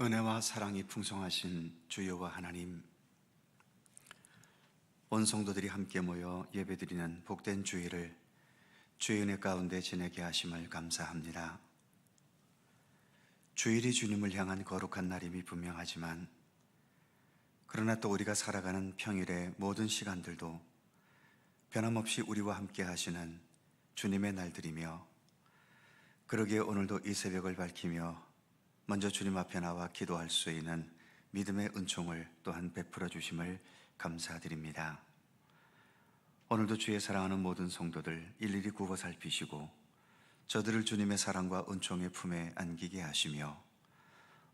은혜와 사랑이 풍성하신 주 여호와 하나님, 온 성도들이 함께 모여 예배드리는 복된 주일을 주의 은혜 가운데 지내게 하심을 감사합니다. 주일이 주님을 향한 거룩한 날임이 분명하지만, 그러나 또 우리가 살아가는 평일의 모든 시간들도 변함없이 우리와 함께 하시는 주님의 날들이며, 그러기에 오늘도 이 새벽을 밝히며 먼저 주님 앞에 나와 기도할 수 있는 믿음의 은총을 또한 베풀어 주심을 감사드립니다. 오늘도 주의 사랑하는 모든 성도들 일일이 굽어 살피시고 저들을 주님의 사랑과 은총의 품에 안기게 하시며,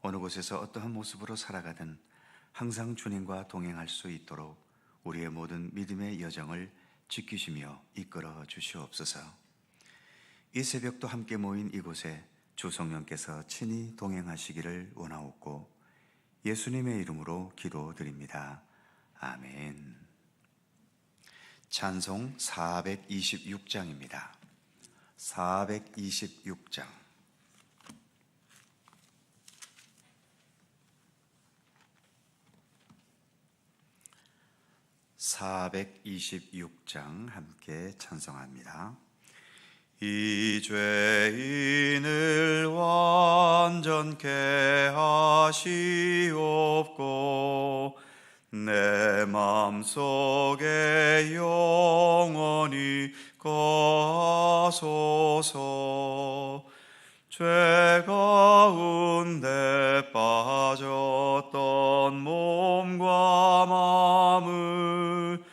어느 곳에서 어떠한 모습으로 살아가든 항상 주님과 동행할 수 있도록 우리의 모든 믿음의 여정을 지키시며 이끌어 주시옵소서. 이 새벽도 함께 모인 이곳에 주 성령께서 친히 동행하시기를 원하옵고 예수님의 이름으로 기도드립니다. 아멘. 찬송 426장입니다. 426장. 함께 찬송합니다. 이 죄인을 완전케 하시옵고 내 맘속에 영원히 거하소서. 죄 가운데 빠졌던 몸과 마음을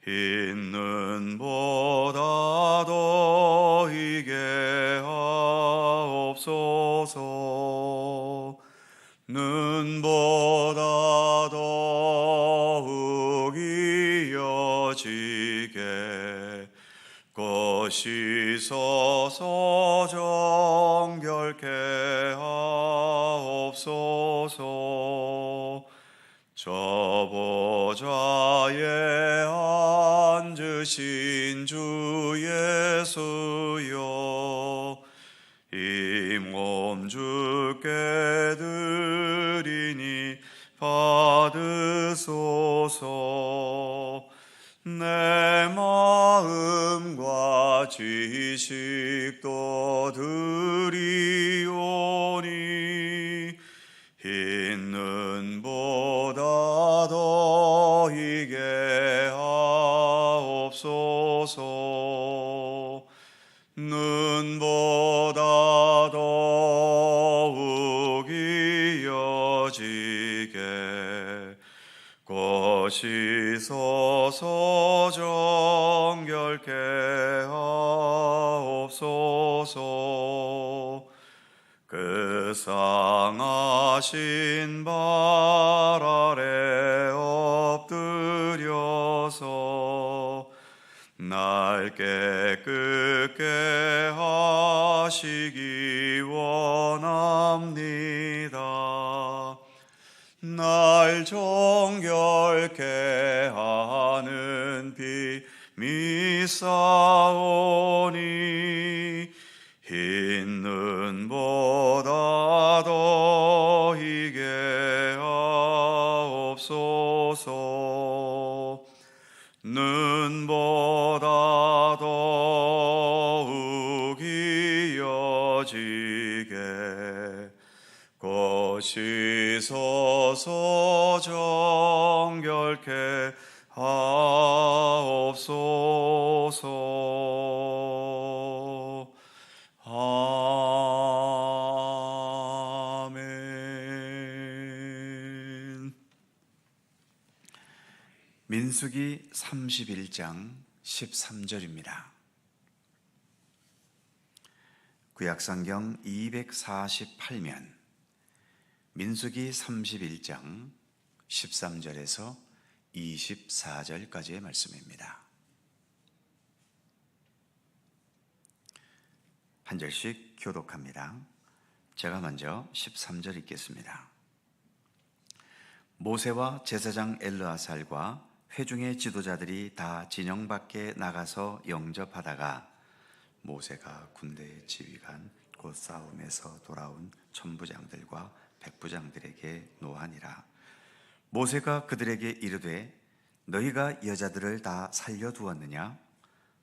흰 눈보다 더히게 하옵소서. 눈보다 더욱 이어지게 씻어서 정결케 하옵소서. 저 보좌에 앉으신 주 예수여, 이 몸 주께 드리니 받으소서. 내 마음과 지식도 드리오니 흰 눈보다 더히게 하옵소서. 눈보다 더욱 이어지게 씻어서 정결케 하옵소서. 그 상하신 발 아래 엎드려서 날 깨끗게 하시기 원합니다. 날 정결케 하는 피 믿사오니 흰 눈보다 더히게 하옵소서. 눈보다 더욱 이어지게 씻어서 정결케 하옵소서. 아멘. 민수기 31장 13절입니다. 구약성경 248면 민수기 31장 13절에서 24절까지의 말씀입니다. 한 절씩 교독합니다. 제가 먼저 13절 읽겠습니다. 모세와 제사장 엘르아살과 회중의 지도자들이 다 진영 밖에 나가서 영접하다가 모세가 군대의 지휘관 곧 싸움에서 돌아온 천부장들과 백부장들에게 노하니라. 모세가 그들에게 이르되 너희가 여자들을 다 살려두었느냐?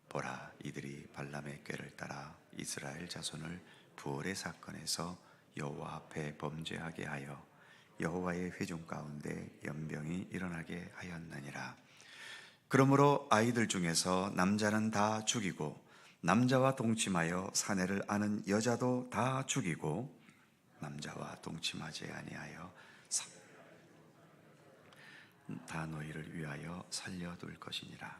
보라, 이들이 발람의 꾀를 따라 이스라엘 자손을 부올의 사건에서 여호와 앞에 범죄하게 하여 여호와의 회중 가운데 연병이 일어나게 하였느니라. 그러므로 아이들 중에서 남자는 다 죽이고 남자와 동침하여 사내를 아는 여자도 다 죽이고 남자와 동침하지 아니하여 다 너희를 위하여 살려둘 것이니라.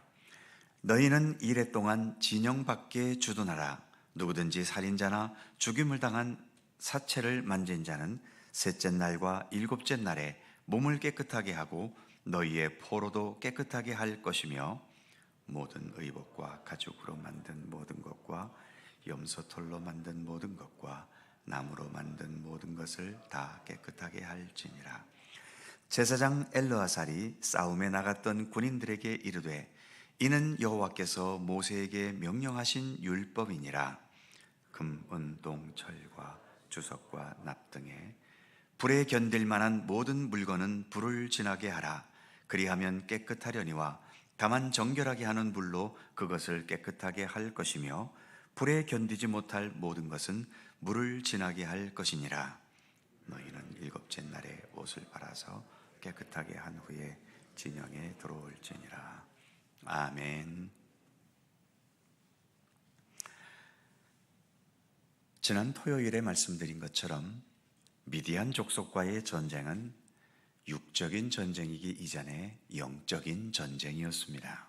너희는 이래 동안 진영 밖에 주둔하라. 누구든지 살인자나 죽임을 당한 사체를 만진 자는 셋째 날과 일곱째 날에 몸을 깨끗하게 하고 너희의 포로도 깨끗하게 할 것이며 모든 의복과 가죽으로 만든 모든 것과 염소털로 만든 모든 것과 나무로 만든 모든 것을 다 깨끗하게 할지니라. 제사장 엘르아살이 싸움에 나갔던 군인들에게 이르되 이는 여호와께서 모세에게 명령하신 율법이니라. 금, 은, 동, 철과 주석과 납 등에 불에 견딜 만한 모든 물건은 불을 지나게 하라. 그리하면 깨끗하려니와 다만 정결하게 하는 불로 그것을 깨끗하게 할 것이며 불에 견디지 못할 모든 것은 물을 지나게 할 것이니라. 너희는 일곱째 날에 옷을 빨아서 깨끗하게 한 후에 진영에 들어올지니라. 아멘. 지난 토요일에 말씀드린 것처럼 미디안 족속과의 전쟁은 육적인 전쟁이기 이전에 영적인 전쟁이었습니다.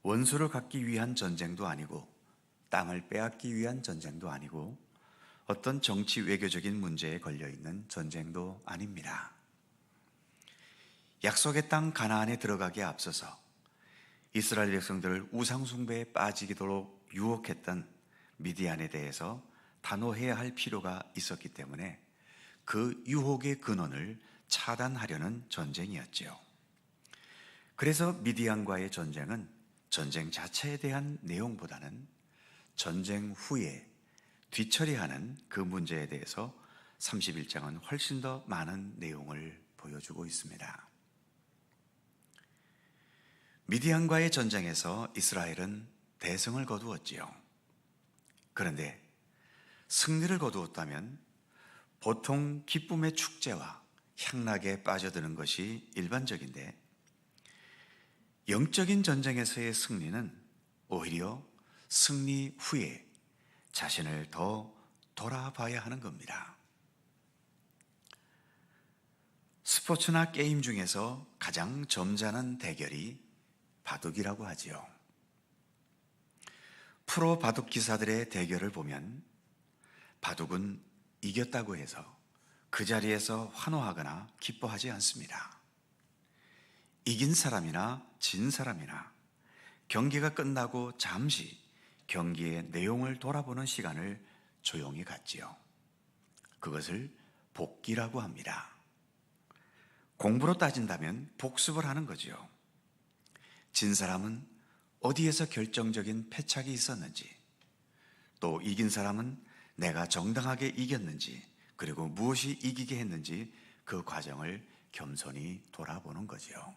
원수를 갖기 위한 전쟁도 아니고 땅을 빼앗기 위한 전쟁도 아니고 어떤 정치 외교적인 문제에 걸려있는 전쟁도 아닙니다. 약속의 땅 가나안에 들어가기에 앞서서 이스라엘 백성들을 우상 숭배에 빠지도록 유혹했던 미디안에 대해서 단호해야 할 필요가 있었기 때문에 그 유혹의 근원을 차단하려는 전쟁이었지요. 그래서 미디안과의 전쟁은 전쟁 자체에 대한 내용보다는 전쟁 후에 뒤처리하는 그 문제에 대해서 31장은 훨씬 더 많은 내용을 보여주고 있습니다. 미디안과의 전쟁에서 이스라엘은 대승을 거두었지요. 그런데 승리를 거두었다면 보통 기쁨의 축제와 향락에 빠져드는 것이 일반적인데 영적인 전쟁에서의 승리는 오히려 승리 후에 자신을 더 돌아봐야 하는 겁니다. 스포츠나 게임 중에서 가장 점잖은 대결이 바둑이라고 하지요. 프로 바둑 기사들의 대결을 보면 바둑은 이겼다고 해서 그 자리에서 환호하거나 기뻐하지 않습니다. 이긴 사람이나 진 사람이나 경기가 끝나고 잠시 경기의 내용을 돌아보는 시간을 조용히 갖지요. 그것을 복기라고 합니다. 공부로 따진다면 복습을 하는 거지요. 진 사람은 어디에서 결정적인 패착이 있었는지, 또 이긴 사람은 내가 정당하게 이겼는지, 그리고 무엇이 이기게 했는지 그 과정을 겸손히 돌아보는 거지요.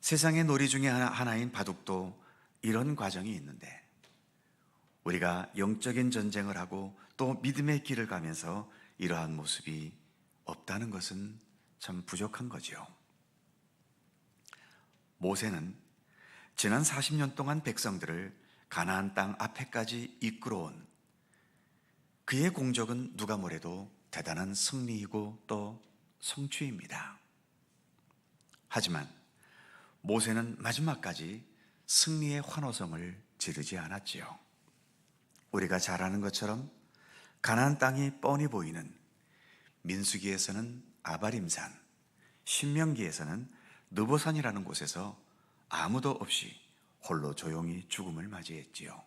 세상의 놀이 중에 하나인 바둑도 이런 과정이 있는데 우리가 영적인 전쟁을 하고 또 믿음의 길을 가면서 이러한 모습이 없다는 것은 참 부족한 거지요. 모세는 지난 40년 동안 백성들을 가나안 땅 앞에까지 이끌어온 그의 공적은 누가 뭐래도 대단한 승리이고 또 성취입니다. 하지만 모세는 마지막까지 승리의 환호성을 지르지 않았지요. 우리가 잘 아는 것처럼 가나안 땅이 뻔히 보이는 민수기에서는 아바림산, 신명기에서는 느보산이라는 곳에서 아무도 없이 홀로 조용히 죽음을 맞이했지요.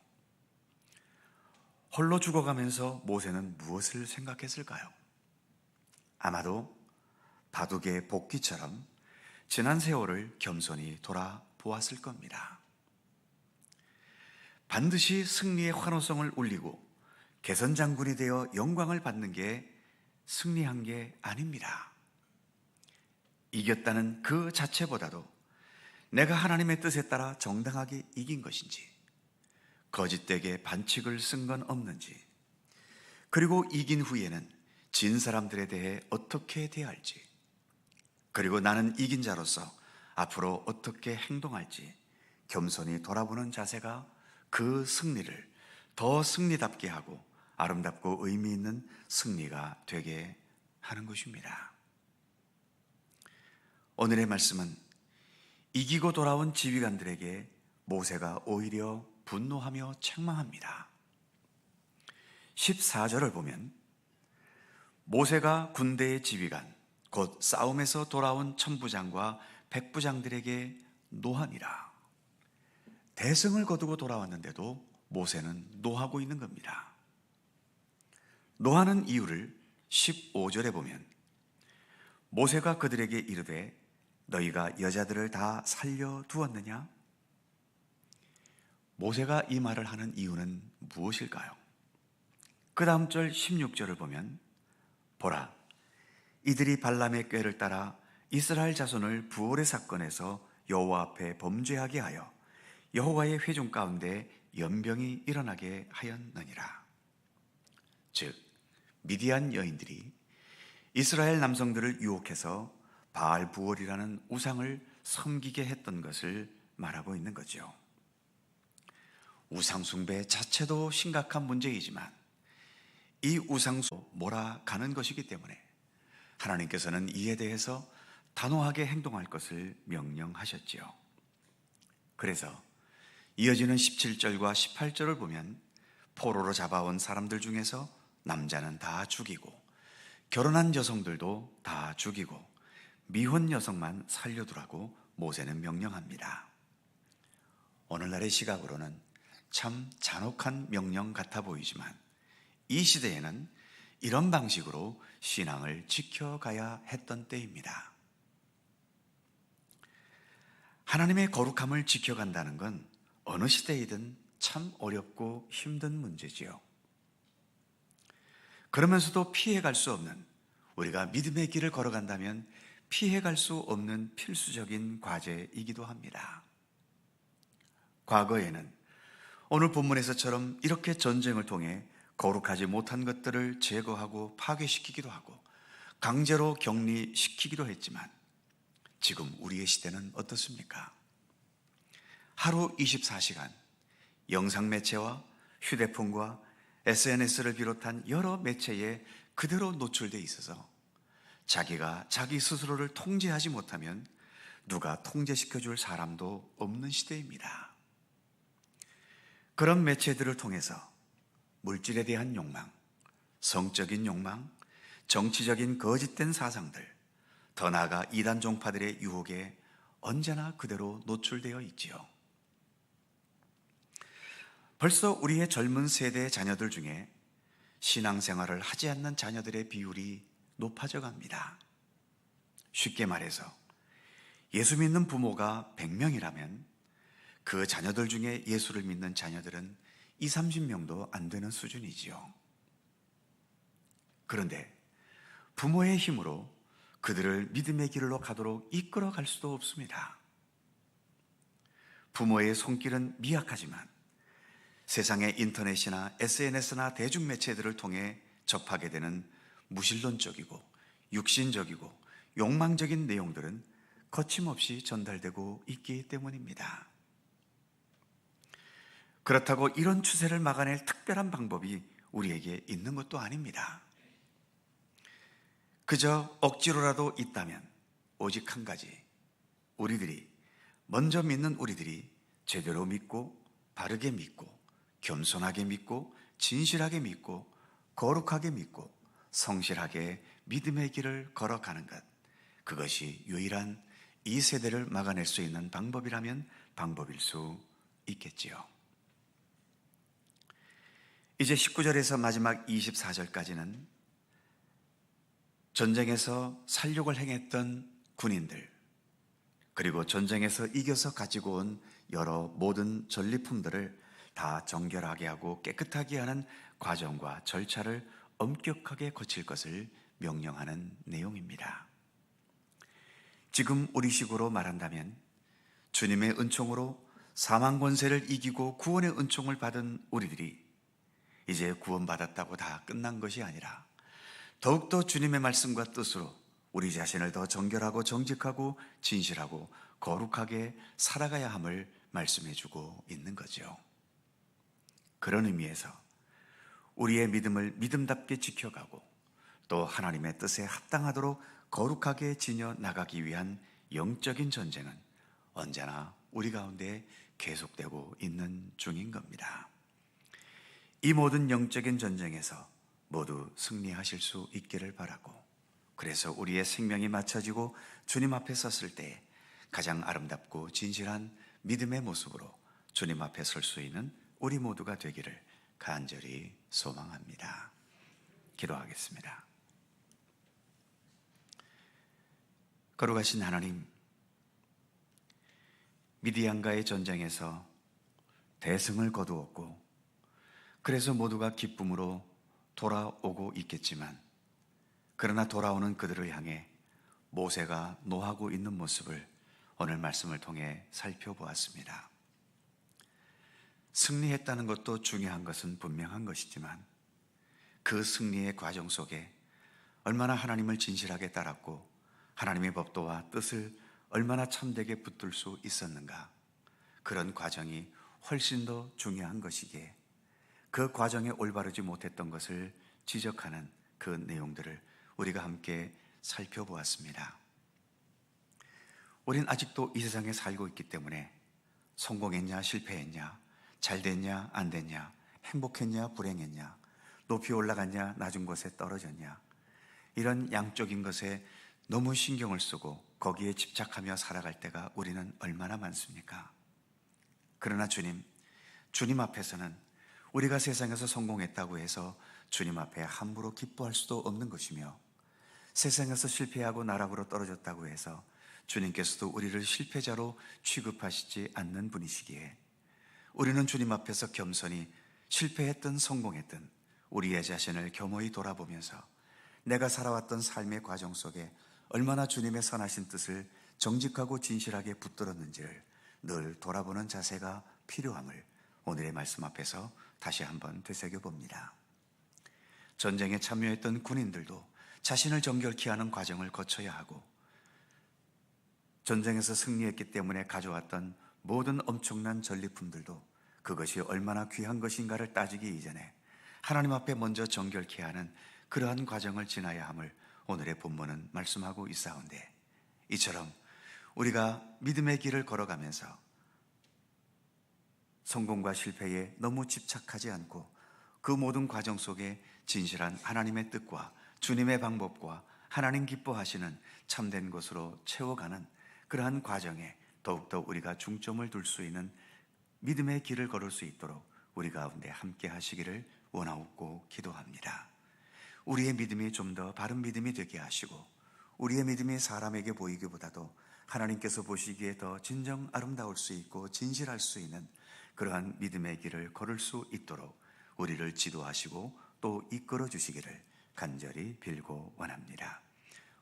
홀로 죽어가면서 모세는 무엇을 생각했을까요? 아마도 바둑의 복기처럼 지난 세월을 겸손히 돌아보았을 겁니다. 반드시 승리의 환호성을 울리고 개선 장군이 되어 영광을 받는 게 승리한 게 아닙니다. 이겼다는 그 자체보다도 내가 하나님의 뜻에 따라 정당하게 이긴 것인지, 거짓되게 반칙을 쓴 건 없는지, 그리고 이긴 후에는 진 사람들에 대해 어떻게 대할지, 그리고 나는 이긴 자로서 앞으로 어떻게 행동할지 겸손히 돌아보는 자세가 그 승리를 더 승리답게 하고 아름답고 의미 있는 승리가 되게 하는 것입니다. 오늘의 말씀은 이기고 돌아온 지휘관들에게 모세가 오히려 분노하며 책망합니다. 14절을 보면 모세가 군대의 지휘관, 곧 싸움에서 돌아온 천부장과 백부장들에게 노하니라. 대승을 거두고 돌아왔는데도 모세는 노하고 있는 겁니다. 노하는 이유를 15절에 보면 모세가 그들에게 이르되 너희가 여자들을 다 살려두었느냐? 모세가 이 말을 하는 이유는 무엇일까요? 그 다음 절 16절을 보면 보라, 이들이 발람의 꾀를 따라 이스라엘 자손을 부올의 사건에서 여호와 앞에 범죄하게 하여 여호와의 회중 가운데 연병이 일어나게 하였느니라. 즉 미디안 여인들이 이스라엘 남성들을 유혹해서 바알 부올이라는 우상을 섬기게 했던 것을 말하고 있는 거죠. 우상 숭배 자체도 심각한 문제이지만 이 우상숭배로 몰아가는 것이기 때문에 하나님께서는 이에 대해서 단호하게 행동할 것을 명령하셨지요. 그래서 이어지는 17절과 18절을 보면 포로로 잡아온 사람들 중에서 남자는 다 죽이고 결혼한 여성들도 다 죽이고 미혼 여성만 살려두라고 모세는 명령합니다. 오늘날의 시각으로는 참 잔혹한 명령 같아 보이지만 이 시대에는 이런 방식으로 신앙을 지켜가야 했던 때입니다. 하나님의 거룩함을 지켜간다는 건 어느 시대이든 참 어렵고 힘든 문제지요. 그러면서도 피해갈 수 없는, 우리가 믿음의 길을 걸어간다면 피해갈 수 없는 필수적인 과제이기도 합니다. 과거에는 오늘 본문에서처럼 이렇게 전쟁을 통해 거룩하지 못한 것들을 제거하고 파괴시키기도 하고 강제로 격리시키기도 했지만 지금 우리의 시대는 어떻습니까? 하루 24시간 영상 매체와 휴대폰과 SNS를 비롯한 여러 매체에 그대로 노출돼 있어서 자기가 자기 스스로를 통제하지 못하면 누가 통제시켜줄 사람도 없는 시대입니다. 그런 매체들을 통해서 물질에 대한 욕망, 성적인 욕망, 정치적인 거짓된 사상들, 더 나아가 이단 종파들의 유혹에 언제나 그대로 노출되어 있지요. 벌써 우리의 젊은 세대의 자녀들 중에 신앙생활을 하지 않는 자녀들의 비율이 높아져 갑니다. 쉽게 말해서 예수 믿는 부모가 100명이라면 그 자녀들 중에 예수를 믿는 자녀들은 20, 30명도 안 되는 수준이지요. 그런데 부모의 힘으로 그들을 믿음의 길로 가도록 이끌어 갈 수도 없습니다. 부모의 손길은 미약하지만 세상의 인터넷이나 SNS나 대중매체들을 통해 접하게 되는 무신론적이고 육신적이고 욕망적인 내용들은 거침없이 전달되고 있기 때문입니다. 그렇다고 이런 추세를 막아낼 특별한 방법이 우리에게 있는 것도 아닙니다. 그저 억지로라도 있다면 오직 한 가지, 먼저 믿는 우리들이 제대로 믿고 바르게 믿고 겸손하게 믿고 진실하게 믿고 거룩하게 믿고 성실하게 믿음의 길을 걸어가는 것, 그것이 유일한 이 세대를 막아낼 수 있는 방법이라면 방법일 수 있겠지요. 이제 19절에서 마지막 24절까지는 전쟁에서 살육을 행했던 군인들, 그리고 전쟁에서 이겨서 가지고 온 여러 모든 전리품들을 다 정결하게 하고 깨끗하게 하는 과정과 절차를 엄격하게 거칠 것을 명령하는 내용입니다. 지금 우리식으로 말한다면 주님의 은총으로 사망 권세를 이기고 구원의 은총을 받은 우리들이 이제 구원받았다고 다 끝난 것이 아니라 더욱더 주님의 말씀과 뜻으로 우리 자신을 더 정결하고 정직하고 진실하고 거룩하게 살아가야 함을 말씀해주고 있는 거죠. 그런 의미에서 우리의 믿음을 믿음답게 지켜가고 또 하나님의 뜻에 합당하도록 거룩하게 지녀 나가기 위한 영적인 전쟁은 언제나 우리 가운데 계속되고 있는 중인 겁니다. 이 모든 영적인 전쟁에서 모두 승리하실 수 있기를 바라고, 그래서 우리의 생명이 맞춰지고 주님 앞에 섰을 때 가장 아름답고 진실한 믿음의 모습으로 주님 앞에 설 수 있는 우리 모두가 되기를 간절히 소망합니다. 기도하겠습니다. 거룩하신 하나님, 미디안과의 전쟁에서 대승을 거두었고 그래서 모두가 기쁨으로 돌아오고 있겠지만, 그러나 돌아오는 그들을 향해 모세가 노하고 있는 모습을 오늘 말씀을 통해 살펴보았습니다. 승리했다는 것도 중요한 것은 분명한 것이지만 그 승리의 과정 속에 얼마나 하나님을 진실하게 따랐고 하나님의 법도와 뜻을 얼마나 참되게 붙들 수 있었는가, 그런 과정이 훨씬 더 중요한 것이기에 그 과정에 올바르지 못했던 것을 지적하는 그 내용들을 우리가 함께 살펴보았습니다. 우린 아직도 이 세상에 살고 있기 때문에 성공했냐 실패했냐, 잘 됐냐 안 됐냐, 행복했냐 불행했냐, 높이 올라갔냐 낮은 곳에 떨어졌냐, 이런 양적인 것에 너무 신경을 쓰고 거기에 집착하며 살아갈 때가 우리는 얼마나 많습니까? 그러나 주님 앞에서는 우리가 세상에서 성공했다고 해서 주님 앞에 함부로 기뻐할 수도 없는 것이며, 세상에서 실패하고 나락으로 떨어졌다고 해서 주님께서도 우리를 실패자로 취급하시지 않는 분이시기에 우리는 주님 앞에서 겸손히 실패했든 성공했든 우리의 자신을 겸허히 돌아보면서 내가 살아왔던 삶의 과정 속에 얼마나 주님의 선하신 뜻을 정직하고 진실하게 붙들었는지를 늘 돌아보는 자세가 필요함을 오늘의 말씀 앞에서 다시 한번 되새겨봅니다. 전쟁에 참여했던 군인들도 자신을 정결케 하는 과정을 거쳐야 하고, 전쟁에서 승리했기 때문에 가져왔던 모든 엄청난 전리품들도 그것이 얼마나 귀한 것인가를 따지기 이전에 하나님 앞에 먼저 정결케 하는 그러한 과정을 지나야 함을 오늘의 본문은 말씀하고 있사온데, 이처럼 우리가 믿음의 길을 걸어가면서 성공과 실패에 너무 집착하지 않고 그 모든 과정 속에 진실한 하나님의 뜻과 주님의 방법과 하나님 기뻐하시는 참된 것으로 채워가는 그러한 과정에 더욱더 우리가 중점을 둘 수 있는 믿음의 길을 걸을 수 있도록 우리 가운데 함께 하시기를 원하옵고 기도합니다. 우리의 믿음이 좀 더 바른 믿음이 되게 하시고, 우리의 믿음이 사람에게 보이기보다도 하나님께서 보시기에 더 진정 아름다울 수 있고 진실할 수 있는 그러한 믿음의 길을 걸을 수 있도록 우리를 지도하시고 또 이끌어 주시기를 간절히 빌고 원합니다.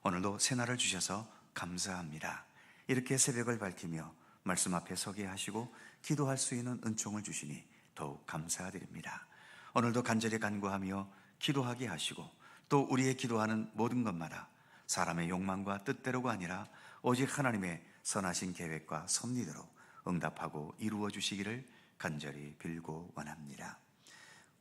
오늘도 새날을 주셔서 감사합니다. 이렇게 새벽을 밝히며 말씀 앞에 서게 하시고 기도할 수 있는 은총을 주시니 더욱 감사드립니다. 오늘도 간절히 간구하며 기도하게 하시고 또 우리의 기도하는 모든 것마다 사람의 욕망과 뜻대로가 아니라 오직 하나님의 선하신 계획과 섭리대로 응답하고 이루어 주시기를 간절히 빌고 원합니다.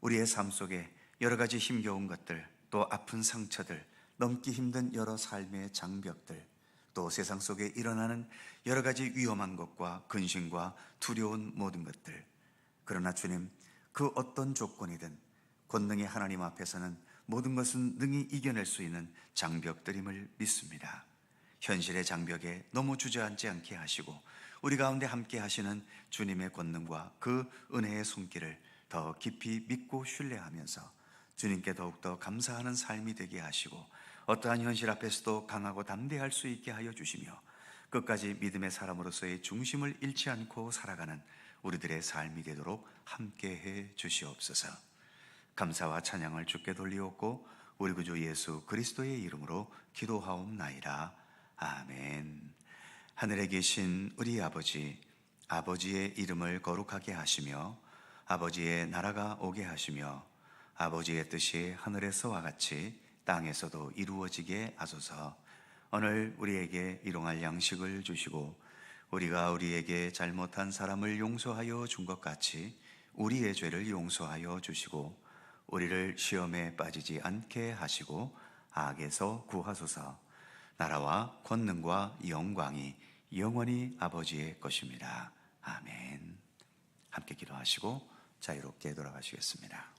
우리의 삶 속에 여러 가지 힘겨운 것들, 또 아픈 상처들, 넘기 힘든 여러 삶의 장벽들, 또 세상 속에 일어나는 여러 가지 위험한 것과 근심과 두려운 모든 것들, 그러나 주님, 그 어떤 조건이든 권능의 하나님 앞에서는 모든 것은 능히 이겨낼 수 있는 장벽들임을 믿습니다. 현실의 장벽에 너무 주저앉지 않게 하시고 우리 가운데 함께 하시는 주님의 권능과 그 은혜의 손길을 더 깊이 믿고 신뢰하면서 주님께 더욱더 감사하는 삶이 되게 하시고 어떠한 현실 앞에서도 강하고 담대할 수 있게 하여 주시며 끝까지 믿음의 사람으로서의 중심을 잃지 않고 살아가는 우리들의 삶이 되도록 함께해 주시옵소서. 감사와 찬양을 주께 돌리옵고 우리 구주 예수 그리스도의 이름으로 기도하옵나이다. 아멘. 하늘에 계신 우리 아버지, 아버지의 이름을 거룩하게 하시며 아버지의 나라가 오게 하시며 아버지의 뜻이 하늘에서와 같이 땅에서도 이루어지게 하소서. 오늘 우리에게 일용할 양식을 주시고 우리가 우리에게 잘못한 사람을 용서하여 준 것 같이 우리의 죄를 용서하여 주시고 우리를 시험에 빠지지 않게 하시고 악에서 구하소서. 나라와 권능과 영광이 영원히 아버지의 것입니다. 아멘. 함께 기도하시고 자유롭게 돌아가시겠습니다.